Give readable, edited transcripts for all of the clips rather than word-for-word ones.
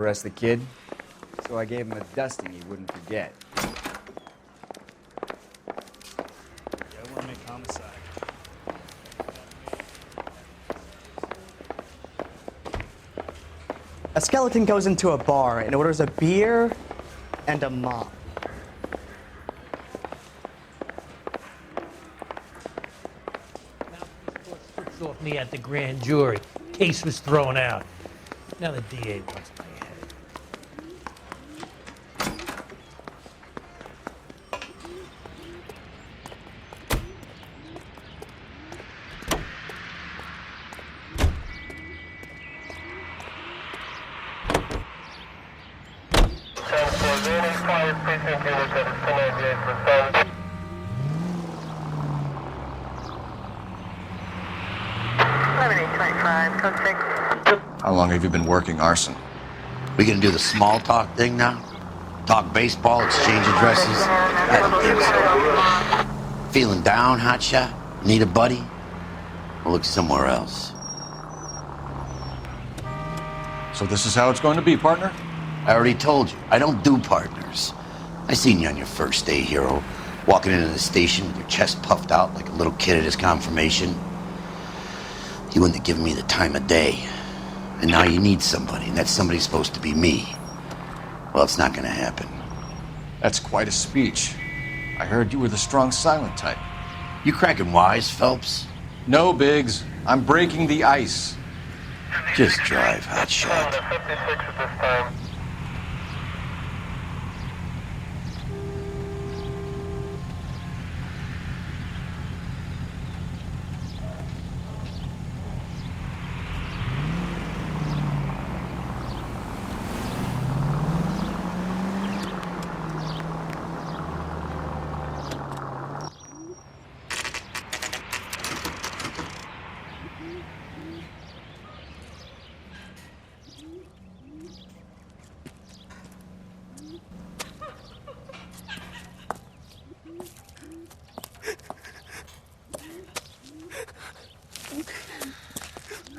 arrest the kid, so I gave him a dusting he wouldn't forget. Yeah, I want to make homicide. A skeleton goes into a bar and orders a beer and a mop. Strips off me at the grand jury. Case was thrown out. Now the DA wants my head. How long have you been working arson? We gonna do the small talk thing now? Talk baseball, exchange addresses? I don't think so. Feeling down, hotshot? Need a buddy? We'll look somewhere else. So this is how it's going to be, partner? I already told you, I don't do partners. I seen you on your first day, hero, walking into the station with your chest puffed out like a little kid at his confirmation. You wouldn't have given me the time of day. And now you need somebody, and that somebody's supposed to be me. Well, it's not gonna happen. That's quite a speech. I heard you were the strong silent type. You cracking wise, Phelps? No, Biggs. I'm breaking the ice. Just drive, hotshot.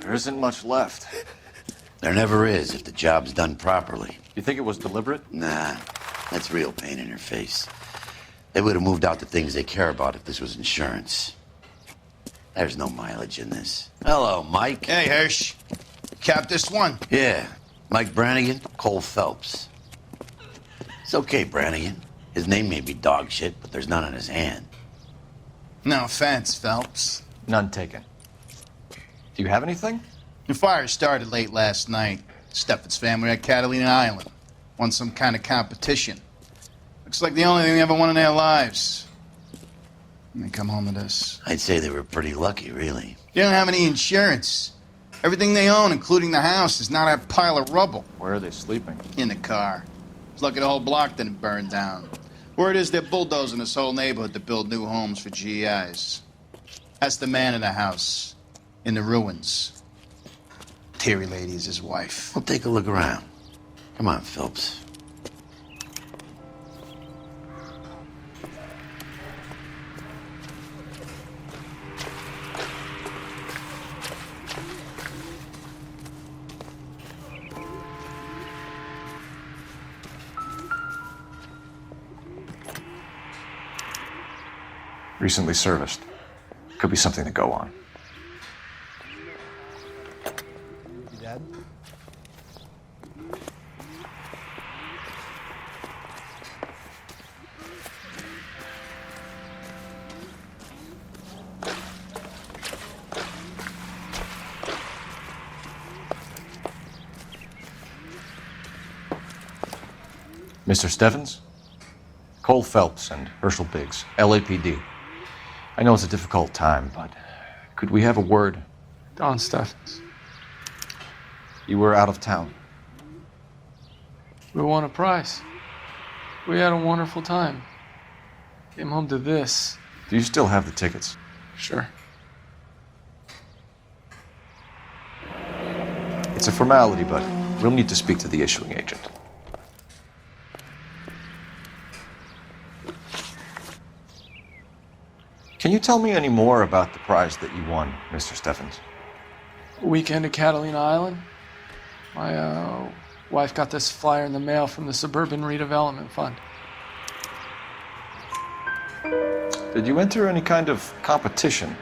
There isn't much left. There never is if the job's done properly. You think it was deliberate? Nah, that's real pain in your face. They would have moved out the things they care about if this was insurance. There's no mileage in this. Hello, Mike. Hey, Hirsch. Cap this one. Yeah, Mike Brannigan, Cole Phelps. It's okay, Brannigan. His name may be dog shit, but there's none on his hand. No offense, Phelps. None taken. Do you have anything? The fire started late last night. Steffen's family at Catalina Island. Won some kind of competition. Looks like the only thing they ever won in their lives. And they come home to this. I'd say they were pretty lucky, really. They don't have any insurance. Everything they own, including the house, is not a pile of rubble. Where are they sleeping? In the car. It's lucky the whole block didn't burn down. Word is they're bulldozing this whole neighborhood to build new homes for GIs. That's the man in the house. In the ruins. Terry lady is his wife. We'll take a look around. Come on, Phelps. Recently serviced. Could be something to go on. Dad? Mr. Steffens? Cole Phelps and Herschel Biggs, LAPD. I know it's a difficult time, but could we have a word? Don Steffens. You were out of town. We won a prize. We had a wonderful time. Came home to this. Do you still have the tickets? Sure. It's a formality, but we'll need to speak to the issuing agent. Can you tell me any more about the prize that you won, Mr. Steffens? Weekend at Catalina Island. My Wife got this flyer in the mail from the Suburban Redevelopment Fund. Did you enter any kind of competition?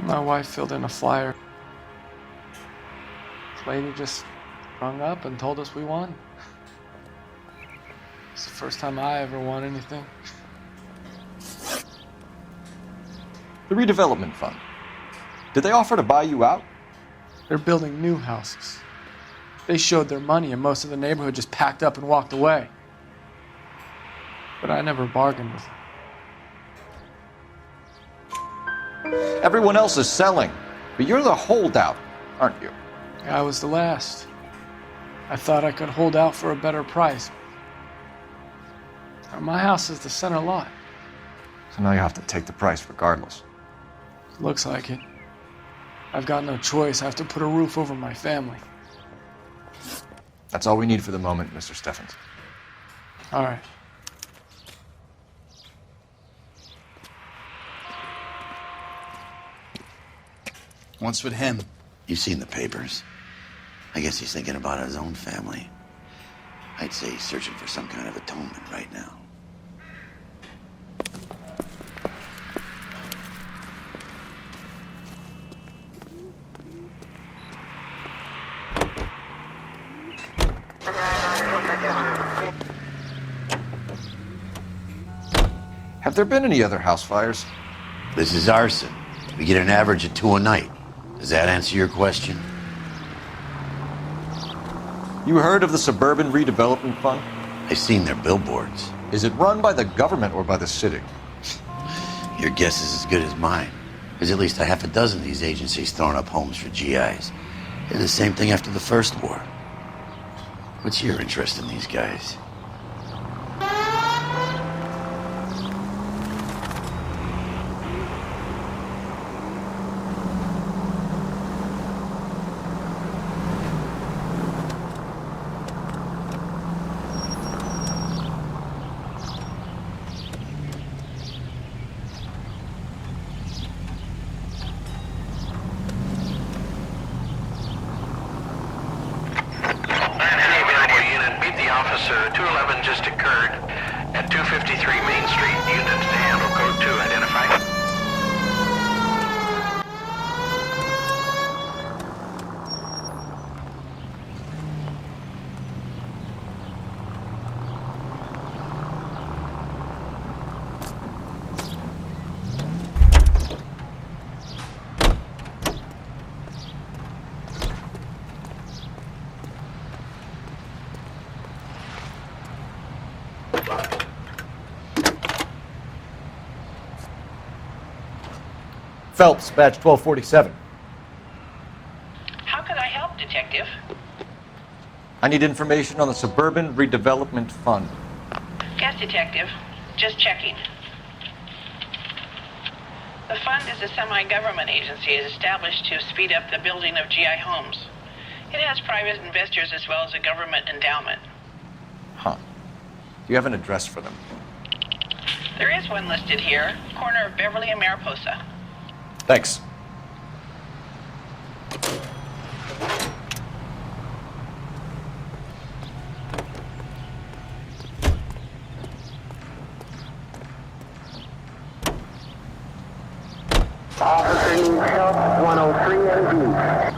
My wife filled in a flyer. This lady just rung up and told us we won. It's the first time I ever won anything. The redevelopment fund. Did they offer to buy you out? They're building new houses. They showed their money and most of the neighborhood just packed up and walked away. But I never bargained with them. Everyone else is selling, but you're the holdout, aren't you? I was the last. I thought I could hold out for a better price. My house is the center lot. So now you have to take the price regardless. Looks like it. I've got no choice. I have to put a roof over my family. That's all we need for the moment, Mr. Steffens. All right. What's with him? You've seen the papers. I guess he's thinking about his own family. I'd say he's searching for some kind of atonement right now. Have there been any other house fires? This is arson. We get an average of 2 a night. Does that answer your question? You heard of the Suburban Redevelopment Fund? I've seen their billboards. Is it run by the government or by the city? Your guess is as good as mine. There's at least a half a dozen of these agencies throwing up homes for GIs. They did the same thing after the First War. What's your interest in these guys? Officer 211 just occurred at 253 Main Street. Units to handle code 2 identified. Phelps, badge 1247. How can I help, Detective? I need information on the Suburban Redevelopment Fund. Yes, Detective. Just checking. The fund is a semi-government agency established to speed up the building of GI homes. It has private investors as well as a government endowment. Huh. Do you have an address for them? There is one listed here, corner of Beverly and Mariposa. Thanks. Officer needs help, 103 MD.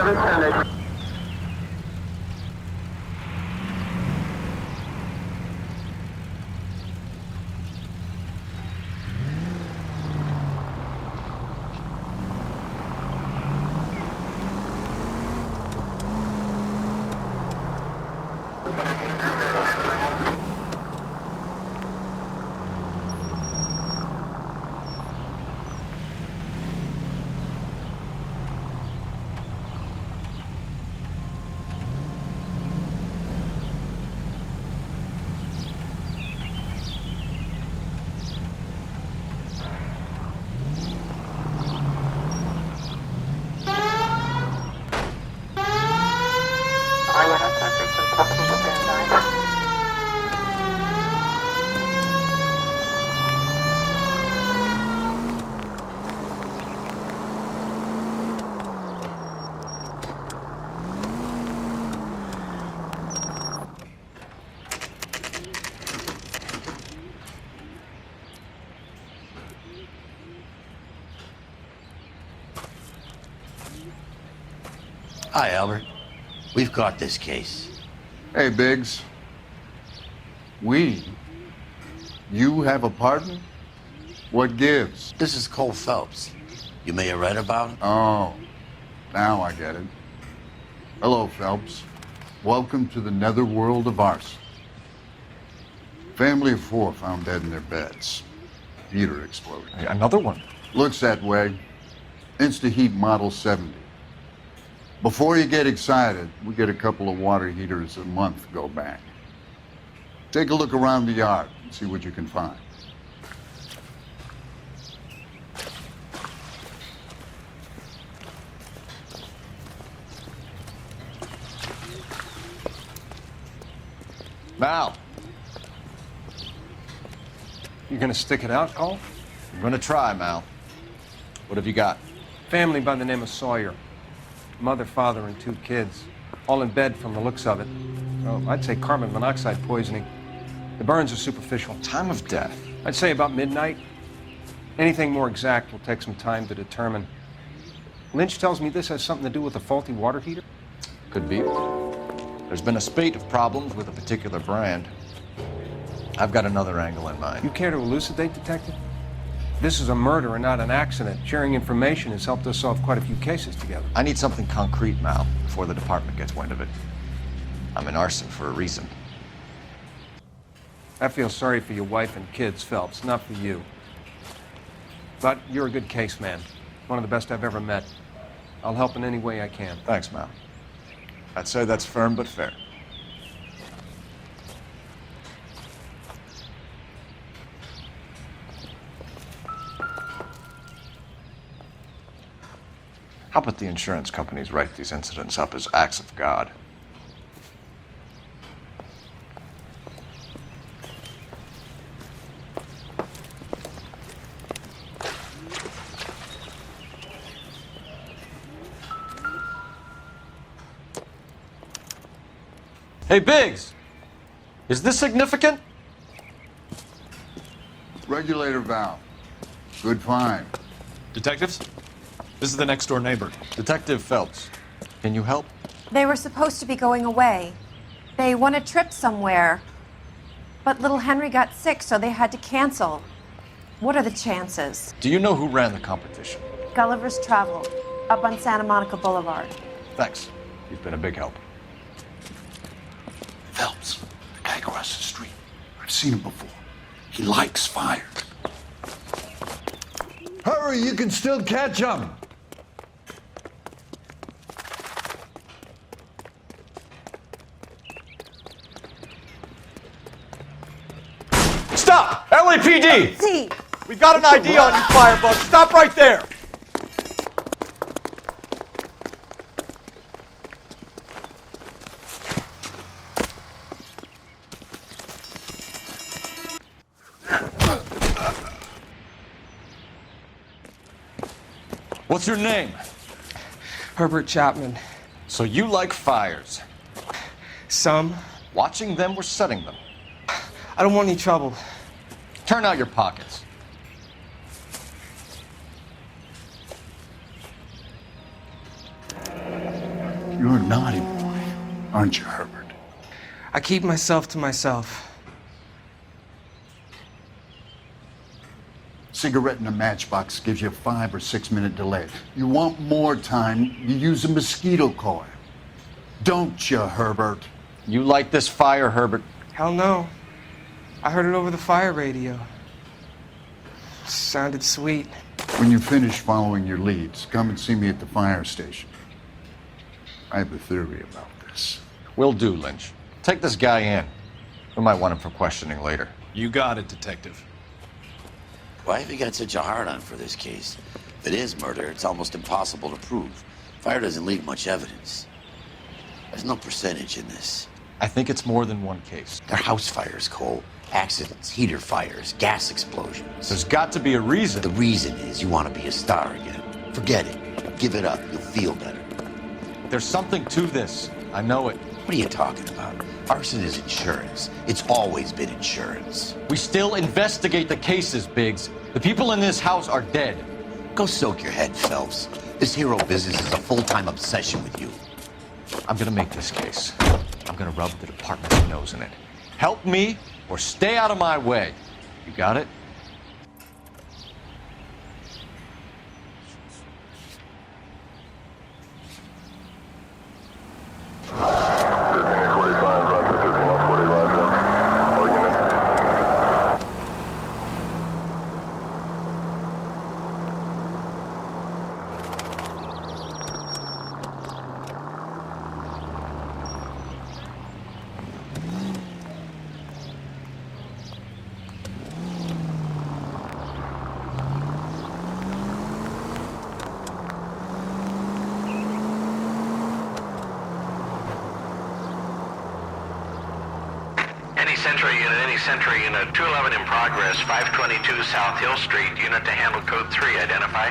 service center. Hi, Albert. We've got this case. Hey, Biggs. You have a partner? What gives? This is Cole Phelps. You may have read about him. Oh, now I get it. Hello, Phelps. Welcome to the netherworld of arson. Family of 4 found dead in their beds. Heater exploded. Another one. Looks that way. Insta-heat Model 70. Before you get excited, we get a couple of water heaters a month go back. Take a look around the yard and see what you can find. Mal, You gonna stick it out, Cole? I'm gonna try, Mal. What have you got? Family by the name of Sawyer. Mother, father, and 2 kids. All in bed from the looks of it. Well, I'd say carbon monoxide poisoning. The burns are superficial. Time of death? I'd say about midnight. Anything more exact will take some time to determine. Lynch tells me this has something to do with a faulty water heater. Could be. There's been a spate of problems with a particular brand. I've got another angle in mind. You care to elucidate, Detective? This is a murder and not an accident. Sharing information has helped us solve quite a few cases together. I need something concrete, Mal, before the department gets wind of it. I'm in arson for a reason. I feel sorry for your wife and kids, Phelps, not for you. But you're a good case man. One of the best I've ever met. I'll help in any way I can. Thanks, Mal. I'd say that's firm but fair. How about the insurance companies write these incidents up as acts of God? Hey, Biggs! Is this significant? Regulator valve. Good find. Detectives? This is the next door neighbor. Detective Phelps, can you help? They were supposed to be going away. They won a trip somewhere. But little Henry got sick, so they had to cancel. What are the chances? Do you know who ran the competition? Gulliver's Travel, up on Santa Monica Boulevard. Thanks. You've been a big help. Phelps, the guy across the street. I've seen him before. He likes fire. Hurry, you can still catch him. Stop! LAPD! See. We've got an ID on you, Firebug. Stop right there! What's your name? Herbert Chapman. So you like fires? Some. Watching them or setting them? I don't want any trouble. Turn out your pockets. You're a naughty boy, aren't you, Herbert? I keep myself to myself. Cigarette in a matchbox gives you a 5 or 6 minute delay. You want more time, you use a mosquito coil. Don't you, Herbert? You light this fire, Herbert. Hell no. I heard it over the fire radio. Sounded sweet. When you finish following your leads, come and see me at the fire station. I have a theory about this. Will do, Lynch. Take this guy in. We might want him for questioning later. You got it, Detective. Why have you got such a hard-on for this case? If it is murder, it's almost impossible to prove. Fire doesn't leave much evidence. There's no percentage in this. I think it's more than one case. They're house fires, Cole. Accidents, heater fires, gas explosions. There's got to be a reason. The reason is you want to be a star again. Forget it. Give it up. You'll feel better. There's something to this. I know it. What are you talking about? Arson is insurance. It's always been insurance. We still investigate the cases, Biggs. The people in this house are dead. Go soak your head, Phelps. This hero business is a full-time obsession with you. I'm gonna make this case. I'm gonna rub the department's nose in it. Help me or stay out of my way. You got it? Century Unit 211 in progress, 522 South Hill Street, unit to handle code 3, identify.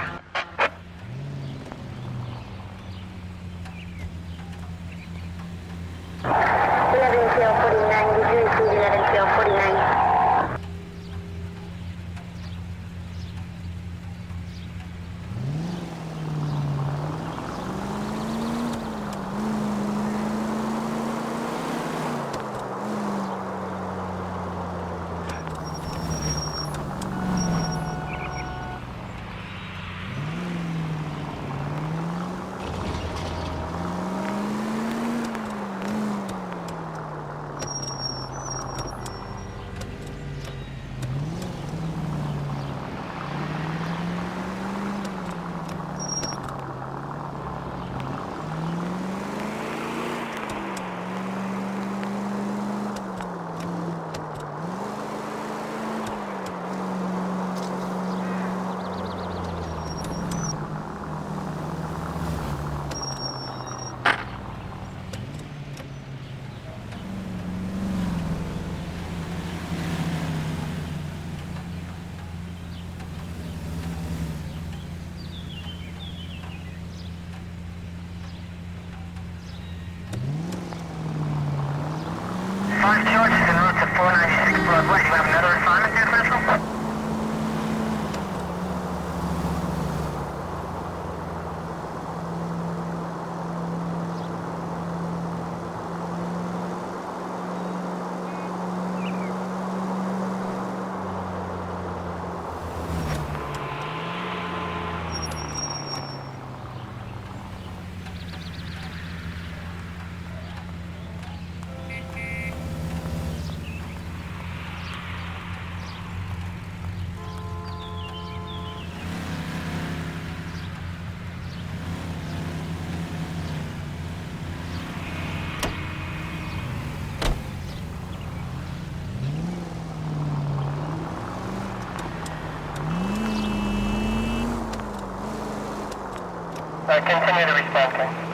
Continue to respond.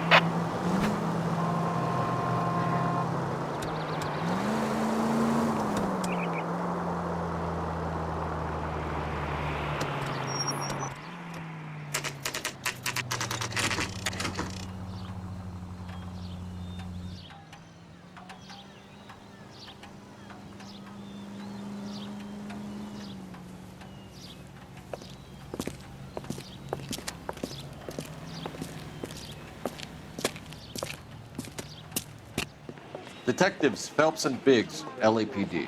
Detectives Phelps and Biggs, LAPD.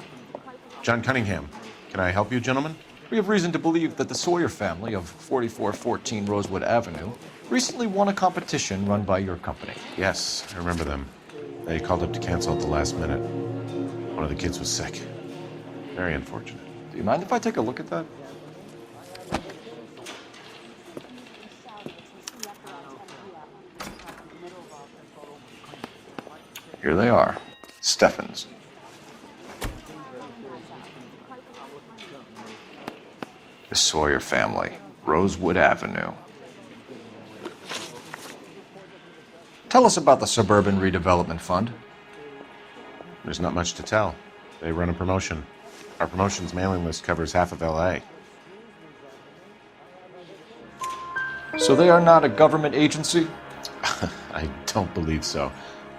John Cunningham. Can I help you, gentlemen? We have reason to believe that the Sawyer family of 4414 Rosewood Avenue recently won a competition run by your company. Yes, I remember them. They called up to cancel at the last minute. One of the kids was sick. Very unfortunate. Do you mind if I take a look at that? Here they are. Steffens. The Sawyer family, Rosewood Avenue. Tell us about the Suburban Redevelopment Fund. There's not much to tell. They run a promotion. Our promotion's mailing list covers half of LA. So they are not a government agency? I don't believe so.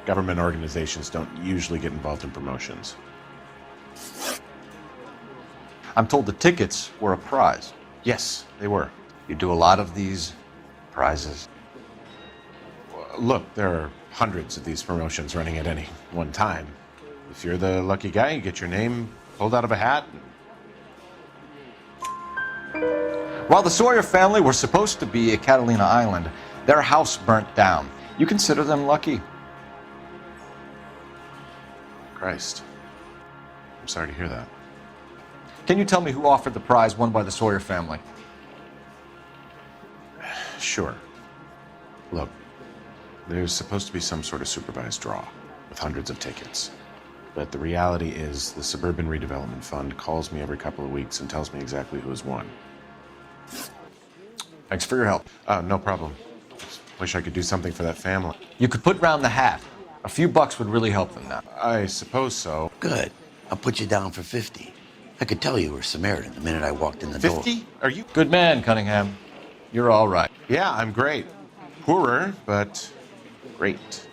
Government organizations don't usually get involved in promotions. I'm told the tickets were a prize. Yes, they were. You do a lot of these prizes. Look, there are hundreds of these promotions running at any one time. If you're the lucky guy, you get your name pulled out of a hat. While the Sawyer family were supposed to be at Catalina Island, their house burnt down. You consider them lucky? Christ. I'm sorry to hear that. Can you tell me who offered the prize won by the Sawyer family? Sure. Look, there's supposed to be some sort of supervised draw with hundreds of tickets. But the reality is the Suburban Redevelopment Fund calls me every couple of weeks and tells me exactly who has won. Thanks for your help. No problem. Just wish I could do something for that family. You could put round the hat. A few bucks would really help them now. I suppose so. Good. I'll put you down for 50. I could tell you were Samaritan the minute I walked in the door. 50? Are you? Good man, Cunningham. You're all right. Yeah, I'm great. Poorer, but great.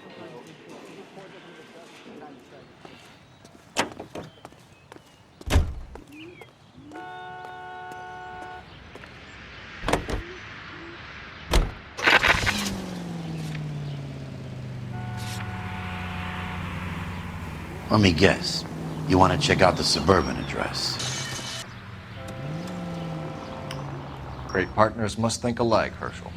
Let me guess. You want to check out the Suburban address? Great partners must think alike, Herschel.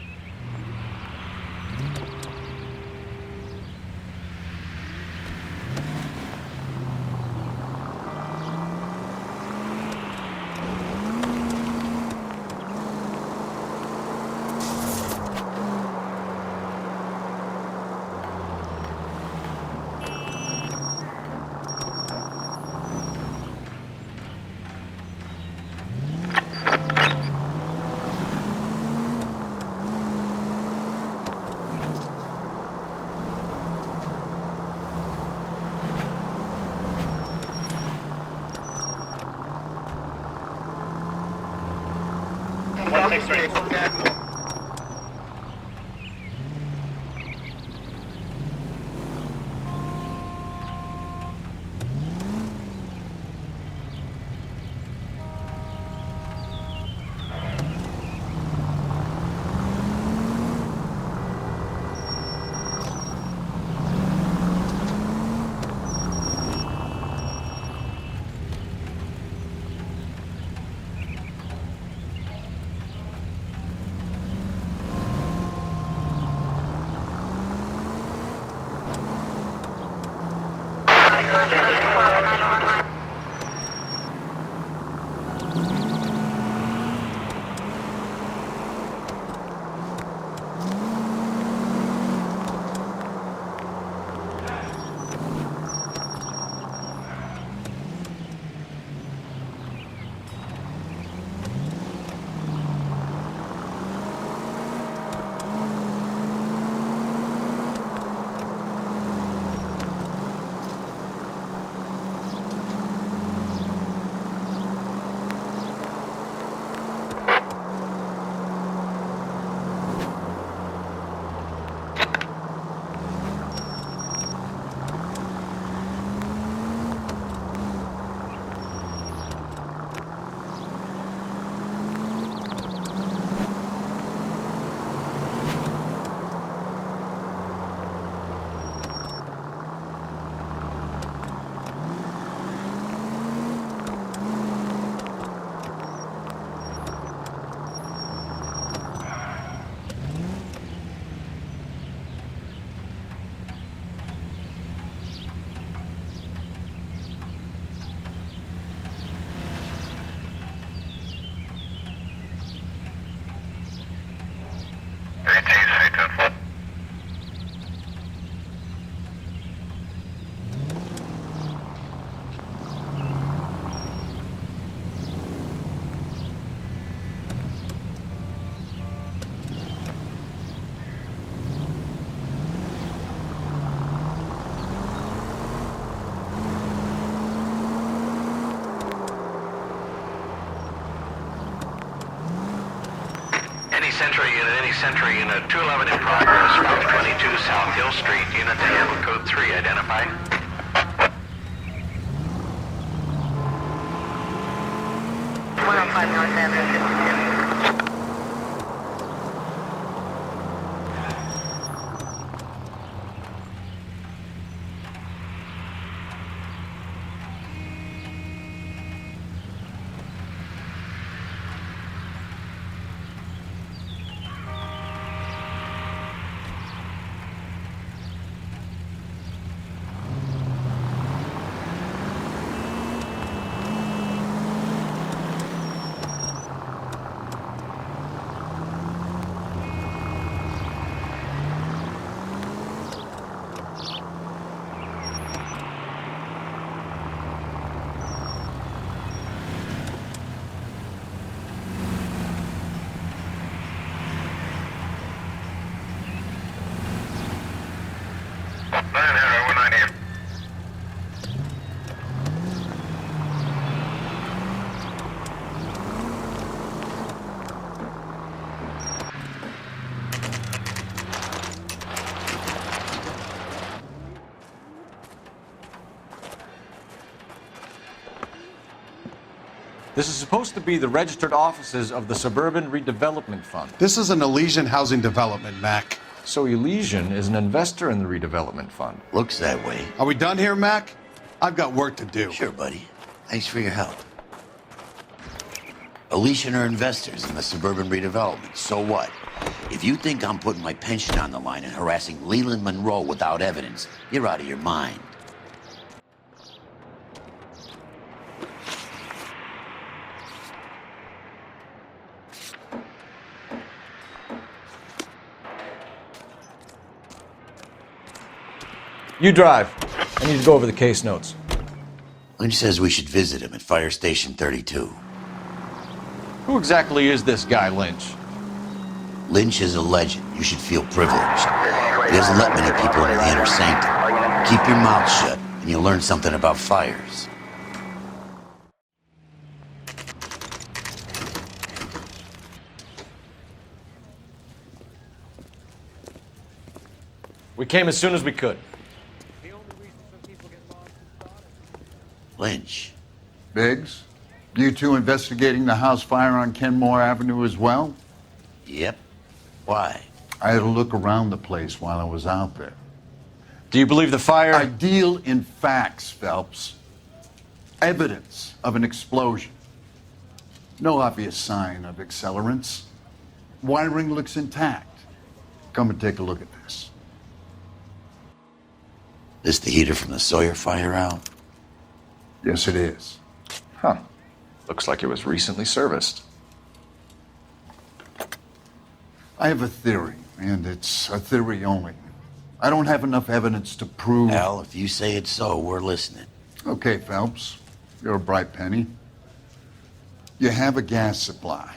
Any Sentry Unit 211 in progress, Route 22 South Hill Street, unit to handle code 3, identify. 105 North Avenue, 52. This is supposed to be the registered offices of the Suburban Redevelopment Fund. This is an Elysian housing development, Mac. So Elysian is an investor in the redevelopment fund. Looks that way. Are we done here, Mac? I've got work to do. Sure, buddy. Thanks for your help. Elysian are investors in the Suburban Redevelopment. So what? If you think I'm putting my pension on the line and harassing Leland Monroe without evidence, you're out of your mind. You drive. I need to go over the case notes. Lynch says we should visit him at Fire Station 32. Who exactly is this guy, Lynch? Lynch is a legend. You should feel privileged. He doesn't let many people into the inner sanctum. Keep your mouth shut, and you'll learn something about fires. We came as soon as we could. Lynch. Biggs, you two investigating the house fire on Kenmore Avenue as well? Yep. Why? I had a look around the place while I was out there. Do you believe the fire? I deal in facts, Phelps. Evidence of an explosion. No obvious sign of accelerants. Wiring looks intact. Come and take a look at this. This the heater from the Sawyer fire out? Yes, it is. Huh. Looks like it was recently serviced. I have a theory, and it's a theory only. I don't have enough evidence to prove... Al, if you say it's so, we're listening. Okay, Phelps. You're a bright penny. You have a gas supply.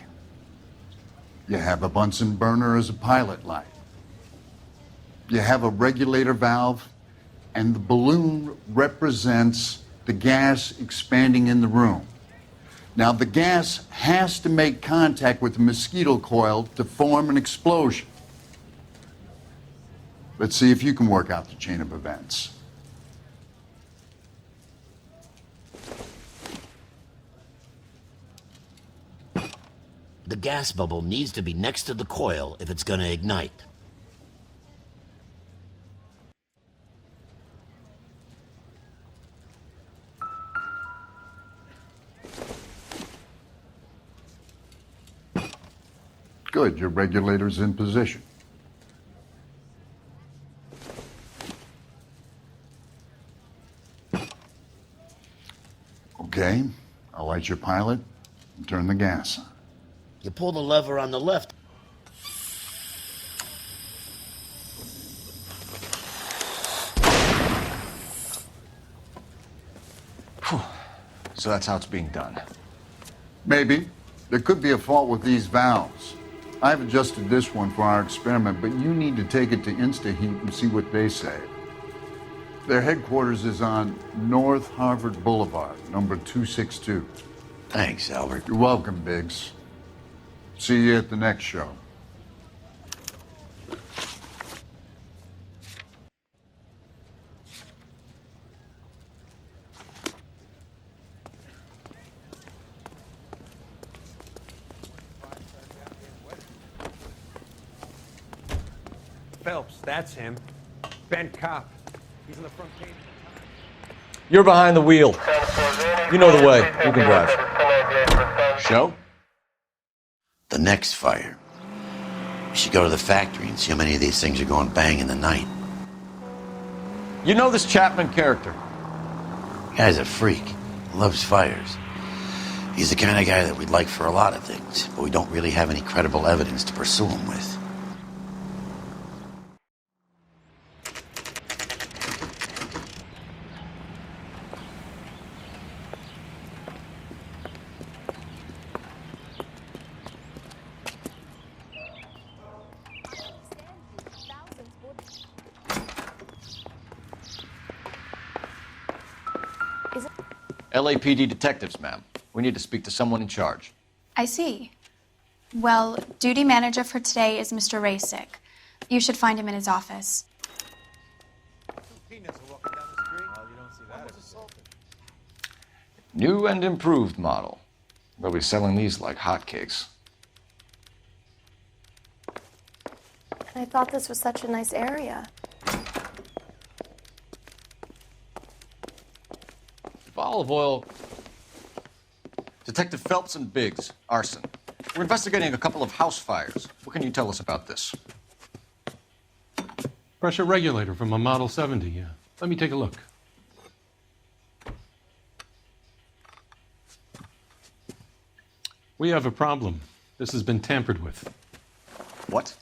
You have a Bunsen burner as a pilot light. You have a regulator valve, and the balloon represents the gas expanding in the room. Now, the gas has to make contact with the mosquito coil to form an explosion. Let's see if you can work out the chain of events. The gas bubble needs to be next to the coil if it's going to ignite. Good, your regulator's in position. Okay, I'll light your pilot and turn the gas on. You pull the lever on the left. Whew. So that's how it's being done. Maybe. There could be a fault with these valves. I've adjusted this one for our experiment, but you need to take it to InstaHeat and see what they say. Their headquarters is on North Harvard Boulevard, number 262. Thanks, Albert. You're welcome, Biggs. See you at the next show. Phelps, that's him. Ben Cop. He's on the front page. You're behind the wheel. You know the way. You can drive. Show? The next fire. We should go to the factory and see how many of these things are going bang in the night. You know this Chapman character? Guy's a freak. Loves fires. He's the kind of guy that we'd like for a lot of things, but we don't really have any credible evidence to pursue him with. LAPD detectives, ma'am. We need to speak to someone in charge. I see. Well, duty manager for today is Mr. Rasick. You should find him in his office. New and improved model. They'll be selling these like hotcakes. I thought this was such a nice area. Olive oil. Detective Phelps and Biggs, arson. We're investigating a couple of house fires. What can you tell us about this? Pressure regulator from a Model 70, yeah. Let me take a look. We have a problem. This has been tampered with. What?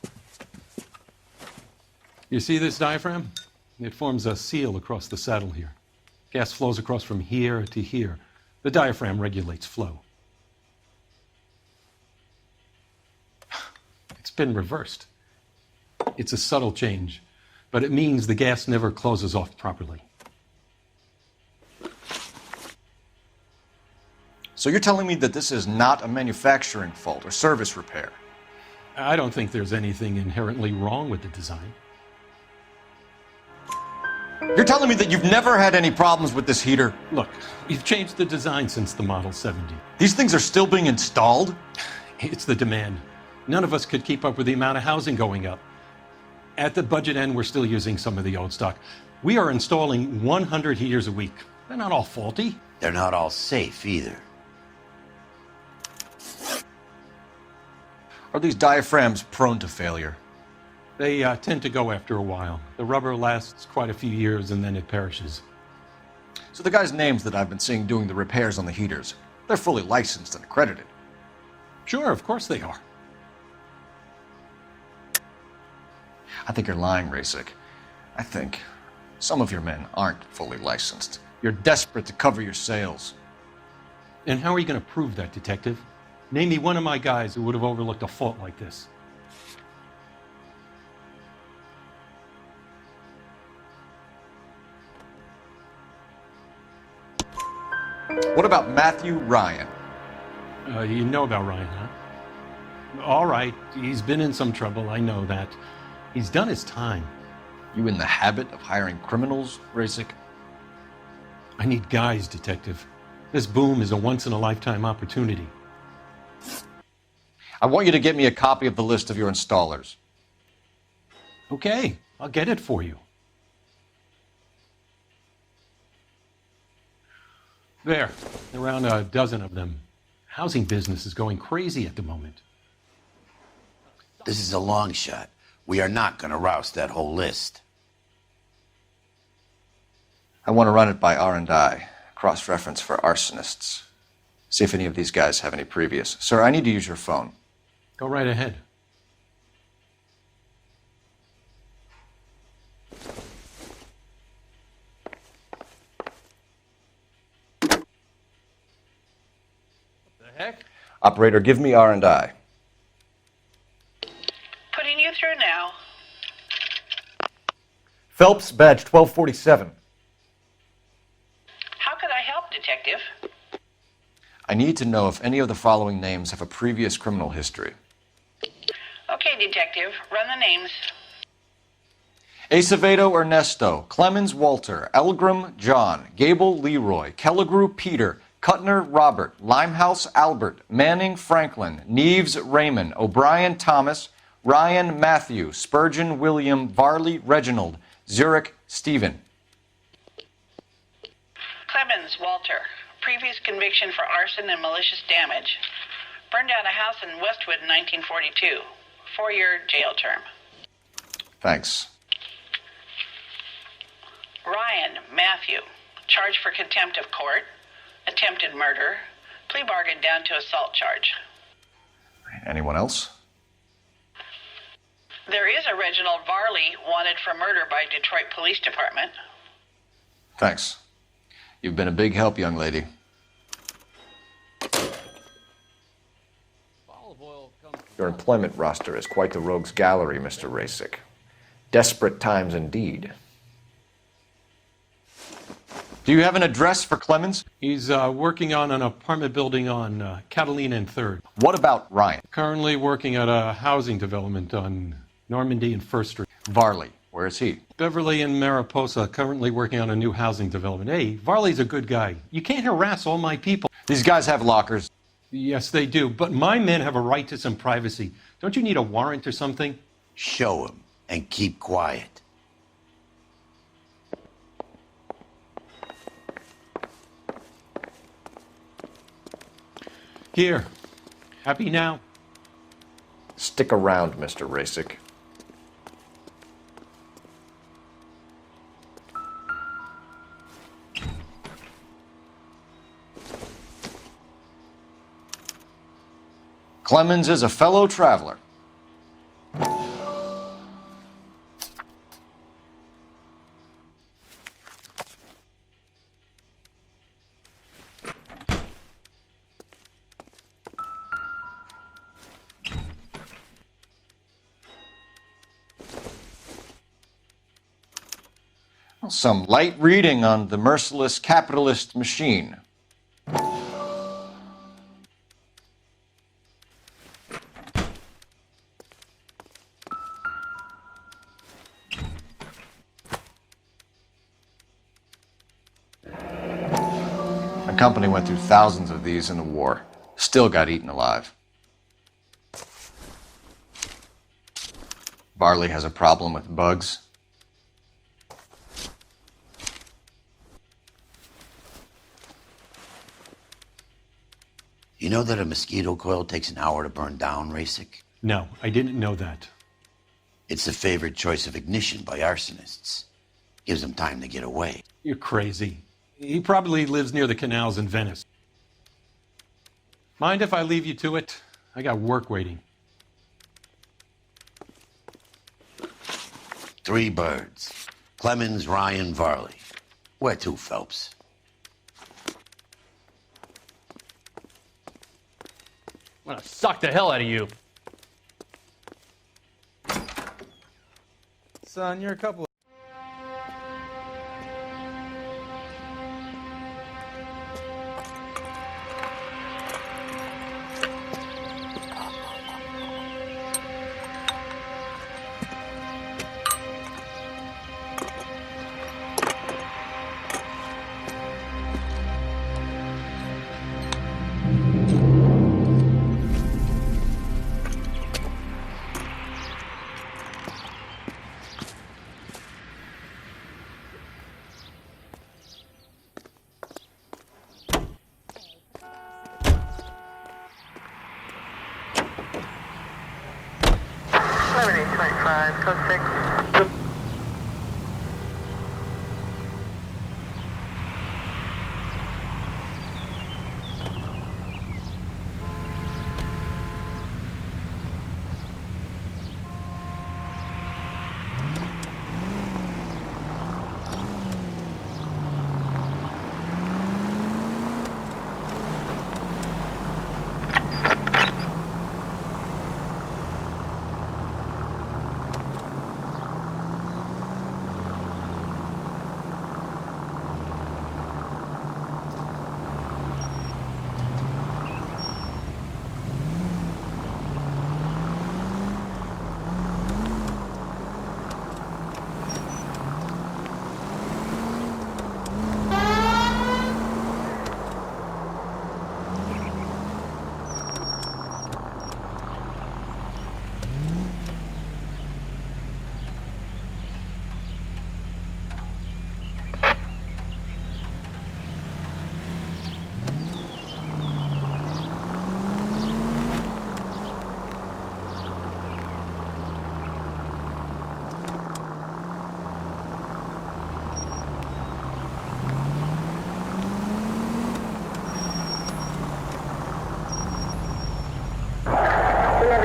You see this diaphragm? It forms a seal across the saddle here. Gas flows across from here to here. The diaphragm regulates flow. It's been reversed. It's a subtle change, but it means the gas never closes off properly. So you're telling me that this is not a manufacturing fault or service repair? I don't think there's anything inherently wrong with the design. You're telling me that you've never had any problems with this heater? Look, we've changed the design since the Model 70. These things are still being installed? It's the demand. None of us could keep up with the amount of housing going up. At the budget end, we're still using some of the old stock. We are installing 100 heaters a week. They're not all faulty. They're not all safe either. Are these diaphragms prone to failure? They tend to go after a while. The rubber lasts quite a few years and then it perishes. So the guys' names that I've been seeing doing the repairs on the heaters, they're fully licensed and accredited. Sure, of course they are. I think you're lying, Rasick. I think some of your men aren't fully licensed. You're desperate to cover your sales. And how are you going to prove that, Detective? Name me one of my guys who would have overlooked a fault like this. What about Matthew Ryan? You know about Ryan, huh? All right, he's been in some trouble, I know that. He's done his time. You in the habit of hiring criminals, Rasick? I need guys, Detective. This boom is a once-in-a-lifetime opportunity. I want you to get me a copy of the list of your installers. Okay, I'll get it for you. There, around a dozen of them. Housing business is going crazy at the moment. This is a long shot. We are not going to rouse that whole list. I want to run it by R&I, cross-reference for arsonists. See if any of these guys have any previous. Sir, I need to use your phone. Go right ahead. Heck? Operator, give me R&I. Putting you through now. Phelps, badge 1247. How could I help, Detective? I need to know if any of the following names have a previous criminal history. Okay, Detective, run the names. Acevedo Ernesto, Clemens Walter, Elgram John, Gable Leroy, Kelligrew Peter, Kuttner Robert, Limehouse Albert, Manning Franklin, Neves Raymond, O'Brien Thomas, Ryan Matthew, Spurgeon William, Varley Reginald, Zurich Stephen. Clemens Walter. Previous conviction for arson and malicious damage. Burned down a house in Westwood in 1942. 4-year jail term. Thanks. Ryan Matthew. Charged for contempt of court. Attempted murder. Plea bargain down to assault charge. Anyone else? There is a Reginald Varley wanted for murder by Detroit Police Department. Thanks. You've been a big help, young lady. Your employment roster is quite the rogues gallery, Mr. Rasick. Desperate times indeed. Do you have an address for Clemens? He's working on an apartment building on Catalina and 3rd. What about Ryan? Currently working at a housing development on Normandy and 1st Street. Varley, where is he? Beverly and Mariposa, currently working on a new housing development. Hey, Varley's a good guy. You can't harass all my people. These guys have lockers. Yes, they do, but my men have a right to some privacy. Don't you need a warrant or something? Show him and keep quiet. Here. Happy now? Stick around, Mr. Rasick. Clemens is a fellow traveler. Some light reading on the merciless capitalist machine. My company went through thousands of these in the war. Still got eaten alive. Varley has a problem with bugs. You know that a mosquito coil takes an hour to burn down, Rasick? No, I didn't know that. It's the favored choice of ignition by arsonists. Gives them time to get away. You're crazy. He probably lives near the canals in Venice. Mind if I leave you to it? I got work waiting. 3 birds. Clemens, Ryan, Varley. Where to, Phelps? I'm gonna suck the hell out of you. Son, you're a couple of...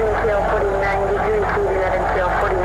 tail 49, did you receive that in tail 49?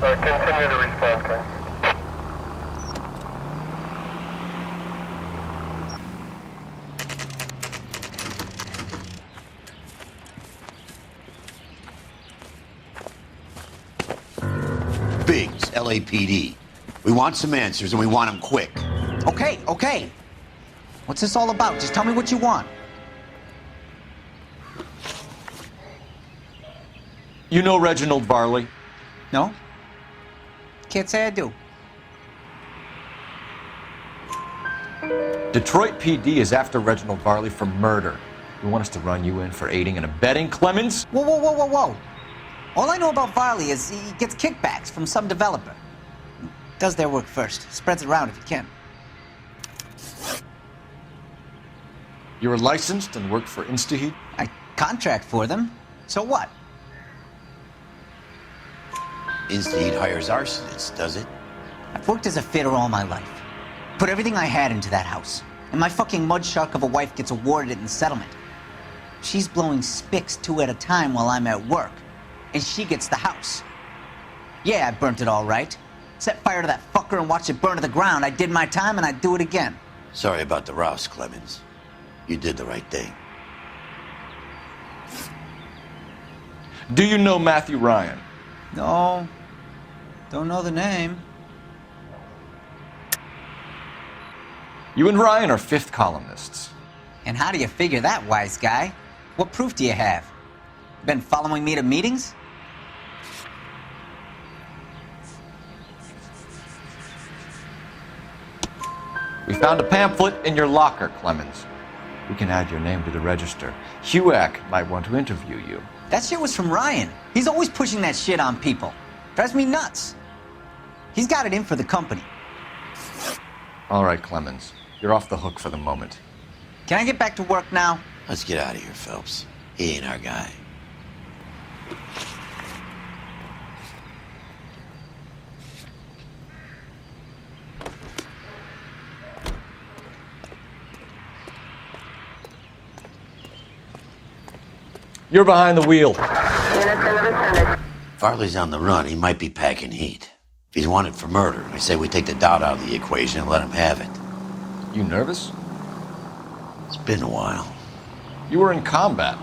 Continue to respond, sir. Biggs, LAPD. We want some answers, and we want them quick. Okay, okay. What's this all about? Just tell me what you want. You know Reginald Varley? No? Can't say I do. Detroit PD is after Reginald Varley for murder. You want us to run you in for aiding and abetting, Clemens? Whoa, whoa, whoa, whoa, whoa. All I know about Varley is he gets kickbacks from some developer. Does their work first. Spreads it around if he can. You're licensed and work for InstaHeat? I contract for them. So what? InstaHeat hires arsonists, does it? I've worked as a fitter all my life. Put everything I had into that house. And my fucking mud shark of a wife gets awarded it in settlement. She's blowing spics 2 at a time while I'm at work. And she gets the house. Yeah, I burnt it all right. Set fire to that fucker and watched it burn to the ground. I did my time and I'd do it again. Sorry about the rouse, Clemens. You did the right thing. Do you know Matthew Ryan? No. Don't know the name. You and Ryan are fifth columnists. And how do you figure that, wise guy? What proof do you have? Been following me to meetings? We found a pamphlet in your locker, Clemens. We can add your name to the register. HUAC might want to interview you. That shit was from Ryan. He's always pushing that shit on people. Drives me nuts. He's got it in for the company. All right, Clemens. You're off the hook for the moment. Can I get back to work now? Let's get out of here, Phelps. He ain't our guy. You're behind the wheel. Farley's on the run. He might be packing heat. If he's wanted for murder, I say we take the doubt out of the equation and let him have it. You nervous? It's been a while. You were in combat.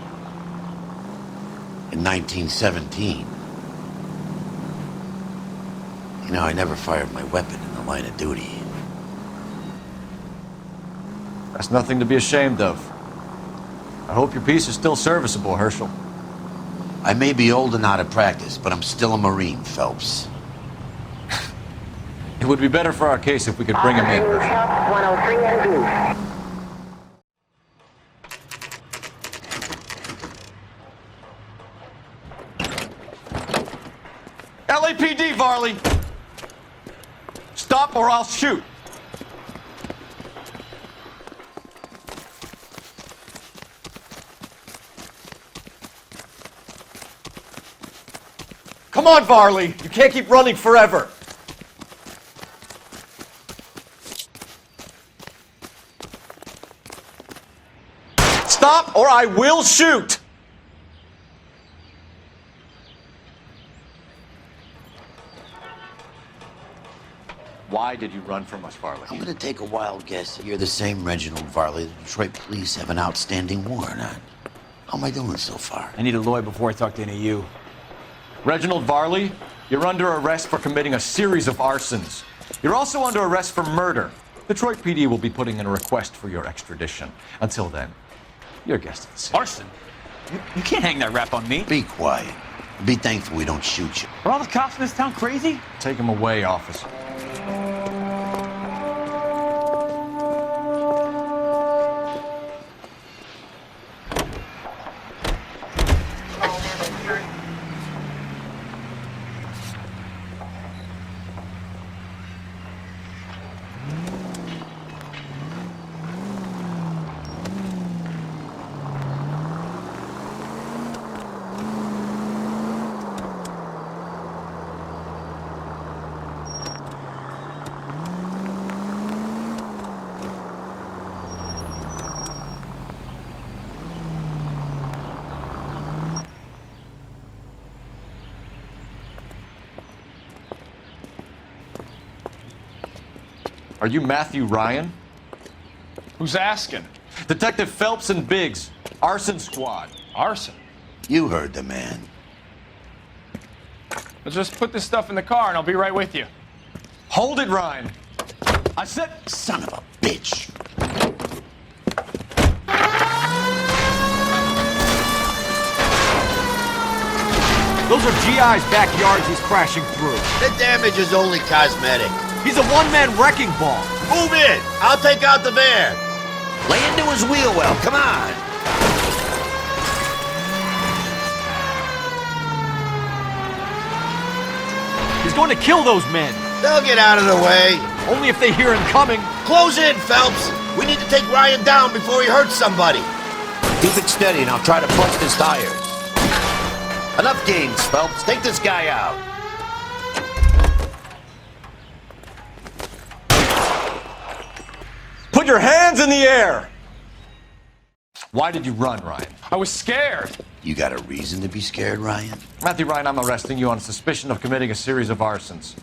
In 1917. You know, I never fired my weapon in the line of duty. That's nothing to be ashamed of. I hope your piece is still serviceable, Herschel. I may be old and out of practice, but I'm still a Marine, Phelps. It would be better for our case if we could bring him in, Herschel. 103 and B. LAPD, Varley! Stop or I'll shoot! Come on, Varley! You can't keep running forever! Stop or I will shoot! Why did you run from us, Varley? I'm gonna take a wild guess that you're the same Reginald Varley the Detroit police have an outstanding warrant on. How am I doing so far? I need a lawyer before I talk to any of you. Reginald Varley, you're under arrest for committing a series of arsons. You're also under arrest for murder. Detroit PD will be putting in a request for your extradition. Until then, your guest at the scene. Arson? You can't hang that rap on me. Be quiet. Be thankful we don't shoot you. Are all the cops in this town crazy? Take him away, officer. Are you Matthew Ryan? Who's asking? Detective Phelps and Biggs, Arson Squad. Arson? You heard the man. Let's just put this stuff in the car and I'll be right with you. Hold it, Ryan. I said... Son of a bitch. Those are GI's backyards he's crashing through. The damage is only cosmetic. He's a one-man wrecking ball. Move in! I'll take out the van. Lay into his wheel well, come on. He's going to kill those men. They'll get out of the way. Only if they hear him coming. Close in, Phelps. We need to take Ryan down before he hurts somebody. Keep it steady and I'll try to bust his tires. Enough games, Phelps. Take this guy out. Put your hands in the air! Why did you run, Ryan? I was scared. You got a reason to be scared, Ryan? Matthew Ryan, I'm arresting you on suspicion of committing a series of arsons.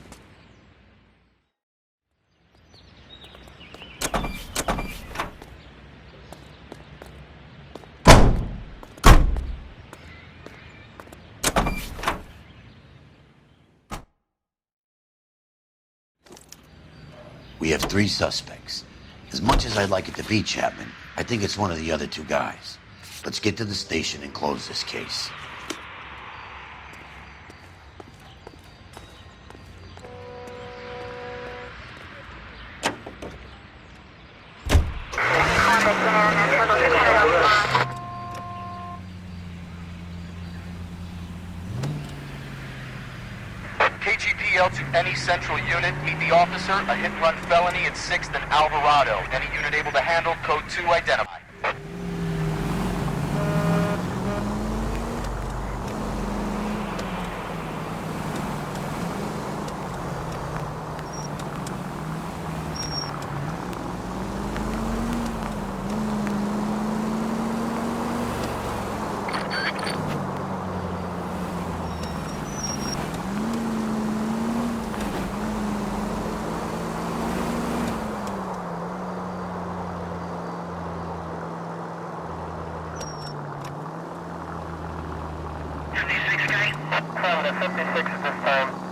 We have 3 suspects. As much as I'd like it to be Chapman, I think it's one of the other 2 guys. Let's get to the station and close this case. KGPL to any central unit. Meet the officer. A hit-and-run felony at 6th and Alvarado. Any unit able to handle. Code 2 identified. At 56 at this time.